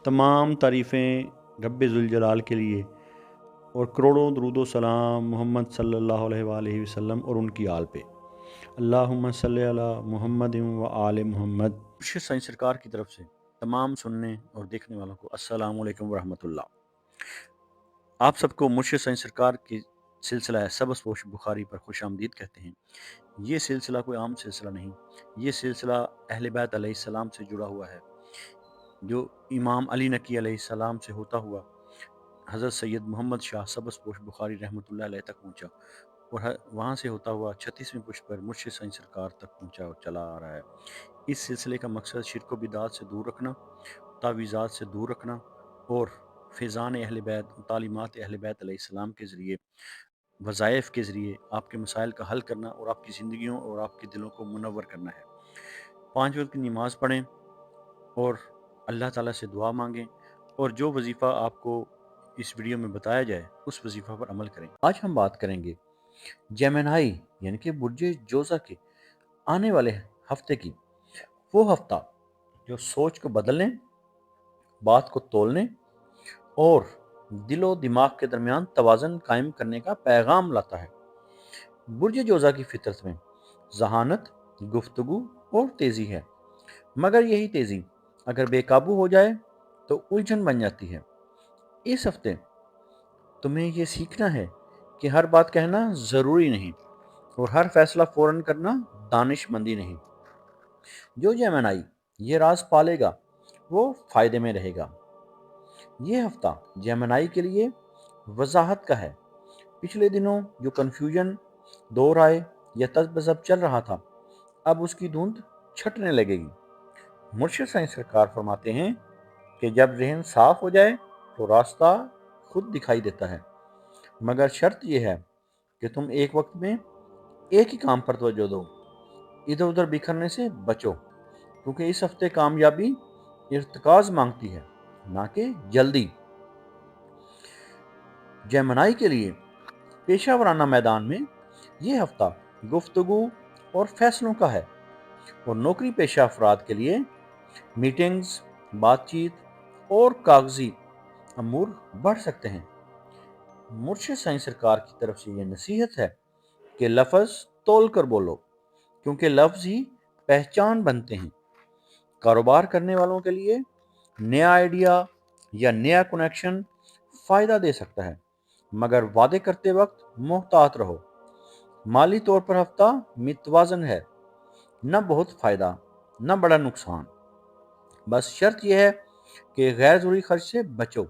तमाम तारीफ़ें रब्बे ज़ुल जलाल के लिए और करोड़ों दरूद व सलाम मोहम्मद सल्लल्लाहु अलैहि वसल्लम और उनकी आल पे। अल्लाहुम्मा सल्ली अला मुहम्मद व आले मोहम्मद। मुर्शिद साईं सरकार की तरफ से तमाम सुनने और देखने वालों को अस्सलामु अलैकुम व रहमतुल्लाह। आप सबको मुर्शिद साईं सरकार की सिलसिला सबज़पोश बुखारी पर खुश आमदीद कहते हैं। ये सिलसिला कोई आम सिलसिला नहीं, ये सिलसिला अहले बैत अलैहिस्सलाम से जुड़ा हुआ है, जो इमाम अली नकी अलैहिस्सलाम से होता हुआ हज़रत सैयद मोहम्मद शाह सबज़पोश बुखारी रहमतुल्लाह अलैह तक पहुँचा और वहाँ से होता हुआ 36वें पुष्प पर मुर्शिद साईं सरकार तक पहुँचा और चला आ रहा है। इस सिलसिले का मकसद शिर्क व बिदात से दूर रखना, तावीज़ात से दूर रखना और फ़ैज़ान अहले बैत, तालीमात अहले बैत अलैहिस्सलाम के ज़रिए, वज़ाइफ़ के ज़रिए आपके मसाइल का हल करना और आपकी ज़िंदगियों और आपके दिलों को मुनव्वर करना है। 5 वक़्त की नमाज़ पढ़ें और अल्लाह ताला से दुआ मांगें और जो वजीफ़ा आपको इस वीडियो में बताया जाए उस वजीफ़ा पर अमल करें। आज हम बात करेंगे जेमिनी यानी कि बुर्जे जोज़ा के आने वाले हफ्ते की, वो हफ्ता जो सोच को बदलने, बात को तोलने और दिलो दिमाग के दरमियान तवाज़न कायम करने का पैगाम लाता है। बुर्जे जोज़ा की फितरत में जहानत, गुफ्तगू और तेज़ी है, मगर यही तेज़ी अगर बेकाबू हो जाए तो उलझन बन जाती है। इस हफ्ते तुम्हें ये सीखना है कि हर बात कहना ज़रूरी नहीं और हर फैसला फ़ौरन करना दानिशमंदी नहीं। जो जेमिनी ये राज पालेगा वो फ़ायदे में रहेगा। ये हफ्ता जेमिनी के लिए वजाहत का है। पिछले दिनों जो कन्फ्यूजन, दो राय या तज़ब्ज़ब चल रहा था, अब उसकी धुंध छटने लगेगी। मुर्शिद साईं सरकार फरमाते हैं कि जब ज़हन साफ हो जाए तो रास्ता खुद दिखाई देता है, मगर शर्त यह है कि तुम एक वक्त में एक ही काम पर तवज्जो दो, इधर उधर बिखरने से बचो, क्योंकि इस हफ्ते कामयाबी इर्तिकाज़ मांगती है, ना कि जल्दी। जेमिनी के लिए पेशा वराना मैदान में ये हफ्ता गुफ्तगू और फैसलों का है और नौकरी पेशा अफराद के लिए मीटिंग्स, बातचीत और कागजी अमूर बढ़ सकते हैं। मुर्शिद साईं सरकार की तरफ से ये नसीहत है कि लफ्ज़ तोल कर बोलो, क्योंकि लफ्ज़ ही पहचान बनते हैं। कारोबार करने वालों के लिए नया आइडिया या नया कनेक्शन फ़ायदा दे सकता है, मगर वादे करते वक्त मोहतात रहो। माली तौर पर हफ्ता मितवाज़न है, न बहुत फ़ायदा न बड़ा नुकसान। बस शर्त यह है कि गैर ज़रूरी खर्च से बचो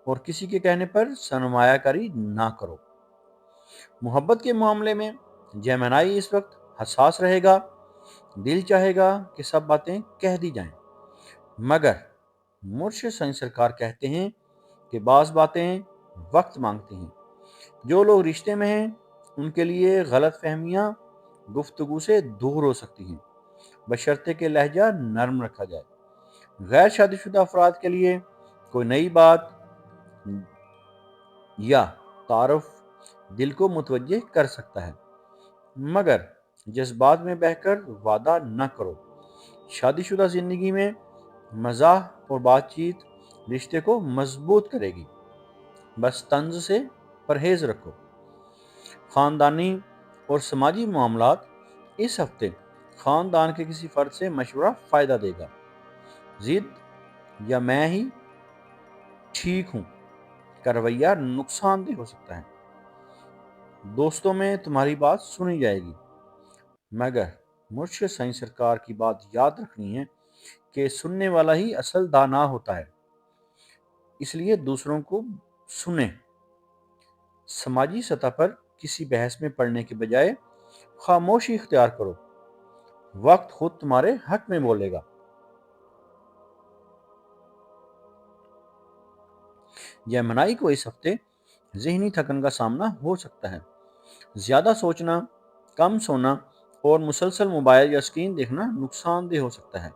और किसी के कहने पर सरमायाकारी ना करो। मोहब्बत के मामले में जेमिनी इस वक्त हसास रहेगा। दिल चाहेगा कि सब बातें कह दी जाएं, मगर मुर्शिद साईं सरकार कहते हैं कि बाज़ बातें वक्त मांगती हैं। जो लोग रिश्ते में हैं उनके लिए गलत फहमियाँ गुफ्तगू से दूर हो सकती हैं, बशर्ते कि लहजा नरम रखा जाए। गैर शादीशुदा अफराद के लिए कोई नई बात या तारुफ दिल को मुतवज्जे कर सकता है, मगर जज्बात में बहकर वादा न करो। शादीशुदा जिंदगी में मज़ाह और बातचीत रिश्ते को मजबूत करेगी, बस तंज से परहेज रखो। ख़ानदानी और समाजी मामलात इस हफ्ते ख़ानदान के किसी फ़र्द से मशवरा फ़ायदा देगा। ज़िद या मैं ही ठीक हूँ का रवैया नुकसानदेह हो सकता है। दोस्तों में तुम्हारी बात सुनी जाएगी, मगर मुर्शिद साईं सरकार की बात याद रखनी है कि सुनने वाला ही असल दाना होता है, इसलिए दूसरों को सुने। समाजी सतह पर किसी बहस में पड़ने के बजाय खामोशी इख्तियार करो, वक्त खुद तुम्हारे हक में बोलेगा। जेमिनी को इस हफ्ते ज़हनी थकन का सामना हो सकता है। ज़्यादा सोचना, कम सोना और मुसलसल मोबाइल या स्क्रीन देखना नुकसानदेह हो सकता है।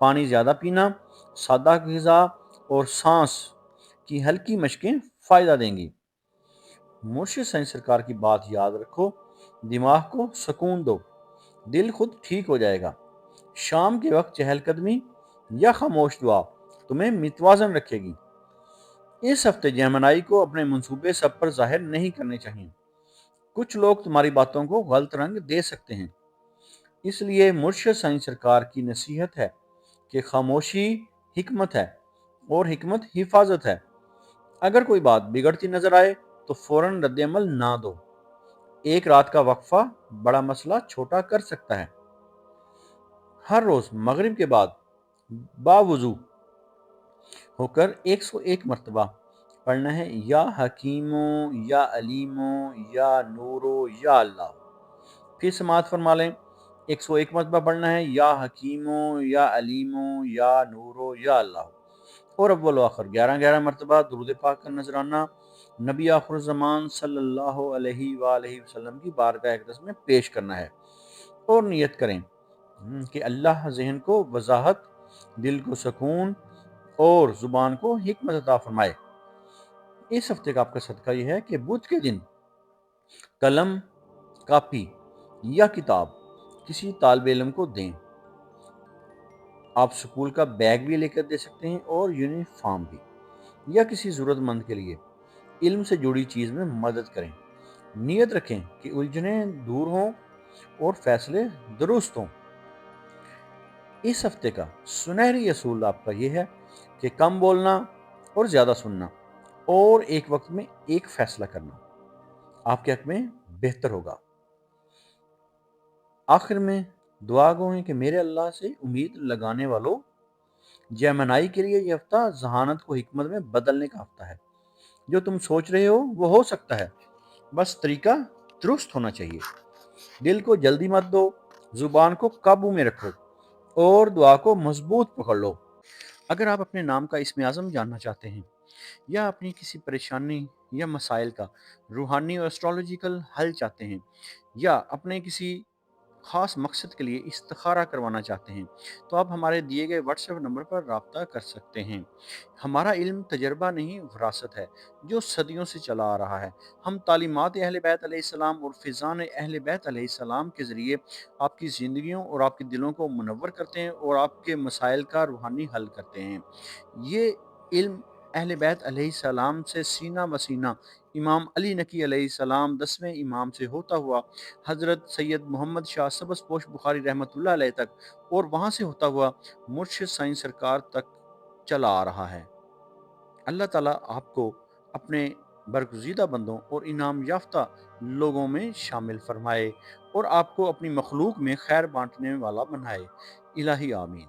पानी ज़्यादा पीना, सादा ग़िज़ा और सांस की हल्की मशकें फ़ायदा देंगी। मुर्शिद साईं सरकार की बात याद रखो, दिमाग को सुकून दो, दिल खुद ठीक हो जाएगा। शाम के वक्त चहलकदमी या खामोश दुआ تمہیں متوازن رکھے گی۔ اس ہفتے جیمنائی کو اپنے منصوبے سب پر ظاہر نہیں کرنے چاہیے۔ کچھ لوگ تمہاری باتوں کو غلط رنگ دے سکتے ہیں، اس لیے مرشد سائیں سرکار کی نصیحت ہے کہ خاموشی حکمت ہے اور حکمت حفاظت ہے۔ اگر کوئی بات بگڑتی نظر آئے تو فوراً رد عمل نہ دو۔ ایک رات کا وقفہ بڑا مسئلہ چھوٹا کر سکتا ہے۔ ہر روز مغرب کے بعد باوضو ہو کر 101 مرتبہ پڑھنا ہے، یا حکیمو یا علیمو یا نورو یا اللہ۔ پھر سماعت فرما لیں، 101 مرتبہ پڑھنا ہے، یا حکیمو یا علیمو یا نورو یا اللہ۔ اور اول و آخر 11 مرتبہ درود پاک کا نذرانہ نبی آخر الزمان صلی اللہ علیہ وآلہ وسلم کی بارگاہ اقدس میں پیش کرنا ہے، اور نیت کریں کہ اللہ ذہن کو وضاحت، دل کو سکون اور زبان کو حکمت عطا فرمائے۔ اس ہفتے کا آپ کا صدقہ یہ ہے کہ بدھ کے دن قلم، کاپی یا کتاب کسی طالب علم کو دیں۔ آپ سکول کا بیگ بھی لے کر دے سکتے ہیں اور یونیفارم بھی، یا کسی ضرورت مند کے لیے علم سے جڑی چیز میں مدد کریں۔ نیت رکھیں کہ الجھنیں دور ہوں اور فیصلے درست ہوں۔ اس ہفتے کا سنہری اصول آپ کا یہ ہے کہ کم بولنا اور زیادہ سننا، اور ایک وقت میں ایک فیصلہ کرنا آپ کے حق میں بہتر ہوگا۔ آخر میں دعا گو ہے کہ میرے اللہ سے امید لگانے والوں، جیمنائی کے لیے یہ ہفتہ ذہانت کو حکمت میں بدلنے کا ہفتہ ہے۔ جو تم سوچ رہے ہو وہ سکتا ہے، بس طریقہ درست ہونا چاہیے۔ دل کو جلدی مت دو، زبان کو قابو میں رکھو اور دعا کو مضبوط پکڑ لو۔ اگر آپ اپنے نام کا اسم اعظم جاننا چاہتے ہیں، یا اپنی کسی پریشانی یا مسائل کا روحانی اور اسٹرالوجیکل حل چاہتے ہیں، یا اپنے کسی خاص مقصد کے لیے استخارہ کروانا چاہتے ہیں، تو آپ ہمارے دیے گئے واٹس ایپ نمبر پر رابطہ کر سکتے ہیں۔ ہمارا علم تجربہ نہیں، وراثت ہے جو صدیوں سے چلا آ رہا ہے۔ ہم تعلیمات اہل بیت علیہ السلام اور فیضان اہل بیت علیہ السلام کے ذریعے آپ کی زندگیوں اور آپ کے دلوں کو منور کرتے ہیں اور آپ کے مسائل کا روحانی حل کرتے ہیں۔ یہ علم اہل بیت علیہ السلام سے سینہ بسینہ امام علی نقی علیہ السلام 10ویں امام سے ہوتا ہوا حضرت سید محمد شاہ سبز پوش بخاری رحمۃ اللہ علیہ تک، اور وہاں سے ہوتا ہوا مرشد سائیں سرکار تک چلا آ رہا ہے۔ اللہ تعالیٰ آپ کو اپنے برگزیدہ بندوں اور انعام یافتہ لوگوں میں شامل فرمائے، اور آپ کو اپنی مخلوق میں خیر بانٹنے والا بنائے۔ الہی آمین۔